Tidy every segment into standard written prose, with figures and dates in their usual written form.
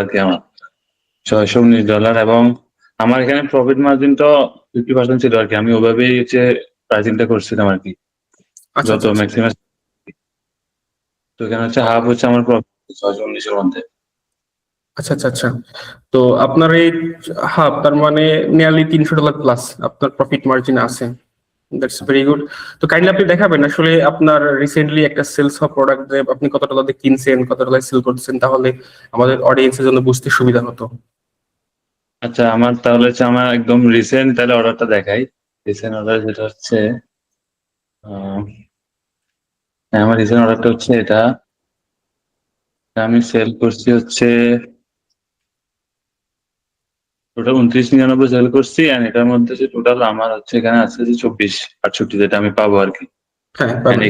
আর কি আমার $619 এবং আমার এখানে প্রফিট মার্জিনটা 50% ছিল আর কি। আমি ওভাবেই হচ্ছে প্রাইসিংটা করছিলাম আর কি, আচ্ছা যত আচ্ছা আচ্ছা ম্যাক্সিমাম। তো এখানে হচ্ছে হাফ হচ্ছে আমার প্রফিট 619-এর মধ্যে। আচ্ছা আচ্ছা আচ্ছা। তো আপনার এই হাফ, তার মানে নিয়ারলি $300 প্লাস আপনার প্রফিট মার্জিন আছে। That's very good. তো কাইন্ডলি আপনি দেখাবেন আসলে আপনার রিসেন্টলি একটা সেলস হওয়া প্রোডাক্ট আপনি কত ডলারে কিনছেন, কত ডলারে সেল করতেছেন, তাহলে আমাদের অডিয়েন্সের জন্য বুঝতে সুবিধা হতো। আচ্ছা, আমার তাহলে হচ্ছে আমার একদম রিসেন্ট তাহলে অর্ডারটা দেখাই। রিসেন্ট অর্ডার যেটা হচ্ছে হ্যাঁ, আমার রিসেন্ট অর্ডারটা হচ্ছে এটা। আমি সেল করছি হচ্ছে টোটাল 29.99 সেল করছি, আর এটার মধ্যে যে টোটাল আমার হচ্ছে এখানে আছে যে 24.68 যেটা আমি পাবো আর কি। হ্যাঁ And পাবেন।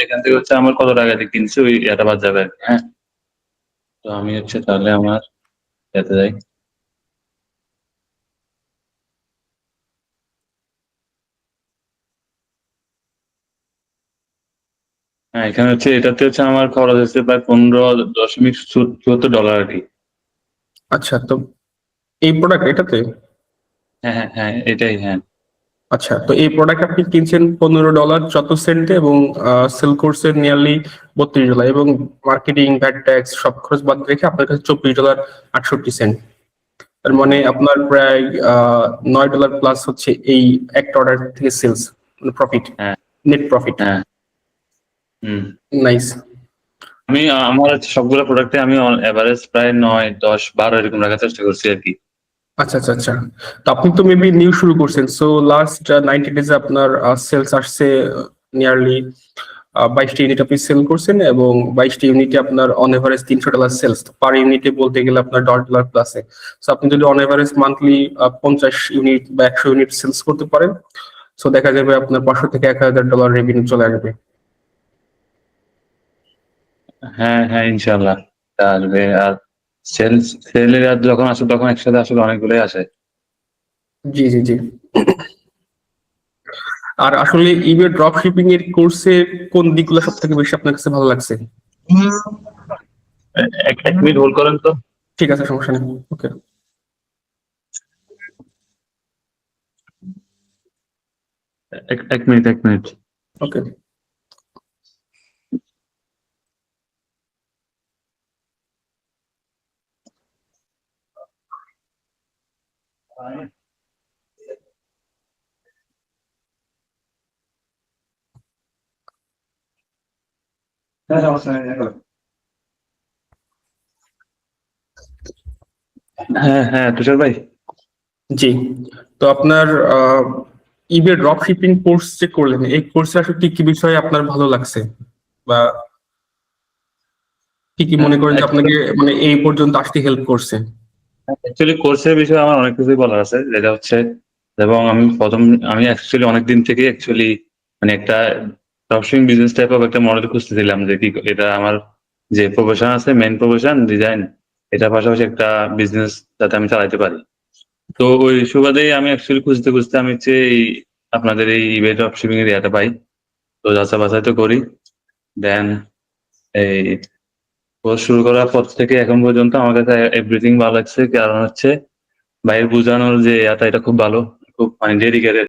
এখান থেকে হচ্ছে আমার কত টাকা দিয়ে কিনছি ওই এটা বাদ যাবে আর কি। হ্যাঁ, তো আমি হচ্ছে তাহলে আমার এতে যাই। হ্যাঁ, এখানে হচ্ছে এটাতে হচ্ছে আমার খরচ হচ্ছে প্রায় $15.74 আর কি। আচ্ছা, তো এই প্রোডাক্ট এটাতে, হ্যাঁ হ্যাঁ হ্যাঁ, এটাই হ্যাঁ। আচ্ছা তো এই প্রোডাক্ট আপনি কিনছেন $15.74 এবং সেল করছেন নিয়ারলি $32, এবং মার্কেটিং, ভ্যাট ট্যাক্স সব খরচ বাদ রেখে আপনার কাছে $24.68। তার মানে আপনার প্রায় $9 প্লাস হচ্ছে এই একটা অর্ডার থেকে সেলস, মানে প্রফিট, হ্যাঁ নেট প্রফিট। হ্যাঁ। হুম। নাইস। আমি আমার হচ্ছে সবগুলো প্রোডাক্টে আমি এভারেজ প্রায় 9, 10, 12 এরকম রাখার চেষ্টা করছি আর কি। আচ্ছা আচ্ছা আচ্ছা। তো আপনি তো মেবি নিউ শুরু করছেন, সো লাস্ট 90 ডেজে আপনার সেলস আসছে নিয়ারলি 22টা ইউনিট আপনি সেল করছেন, এবং 22টা ইউনিটে আপনার অন এভারেজ $300 সেলস, পার ইউনিটে বলতে গেলে আপনার $10 প্লাসে। সো আপনি যদি অন এভারেজ মান্থলি 50 ইউনিট বা 100 ইউনিট সেলস করতে পারেন, সো দেখা যাবে আপনার $500 থেকে $1000 রেভিনিউ চলে আসবে। হ্যাঁ হ্যাঁ, ইনশাল্লাহ তা আসবে। আর সেলের আর যখন আসে তখন একসাথে আসলে অনেকগুলোই আসে। জি জি জি। আর আসলে ইবে ড্রপ শিপিং এর কোর্সে কোন দিকগুলো সব থেকে বেশি আপনার কাছে ভালো লাগছে? এক মিনিট হোল্ড করেন তো। ঠিক আছে, সমস্যা নেই। ওকে। এক মিনিট। ওকে। হ্যাঁ হ্যাঁ, তুষার ভাই। জি। তো আপনার ইবে ড্রপ শিপিং কোর্স যে করলেন, এই কোর্সে আসলে কি কি বিষয়ে আপনার ভালো লাগছে, বা কি কি মনে করেন যে আপনাকে মানে এই পর্যন্ত আসতে হেল্প করছে? অ্যাকচুয়ালি কোর্সের বিষয়ে আমার অনেক কিছুই বলার আছে, যেটা হচ্ছে এবং আমি অ্যাকচুয়ালি অনেকদিন থেকে অ্যাকচুয়ালি মানে একটা ড্রপশিপিং বিজনেস টাইপ অফ একটা মডেল খুঁজতেছিলাম, যে কি এটা আমার যে প্রফেশন আছে, মেইন প্রফেশন ডিজাইন, এটার পাশাপাশি একটা বিজনেস যাতে আমি চালাতে পারি। তো ওই সুবাদেই আমি অ্যাকচুয়ালি খুঁজতে খুঁজতে আমি হচ্ছে এই আপনাদের এই ইবে ড্রপশিপিং এর ইয়াটা পাই। তো যাচাই বাছাই তো করি, দেন এই কোর্স শুরু করার পর থেকে এখন পর্যন্ত আমার কাছে এভরিথিং ভালো লাগছে। কারণ হচ্ছে ভাইয়ের বোঝানোর যে এটা খুব ভালো, খুব মানে ডেডিকেটেড।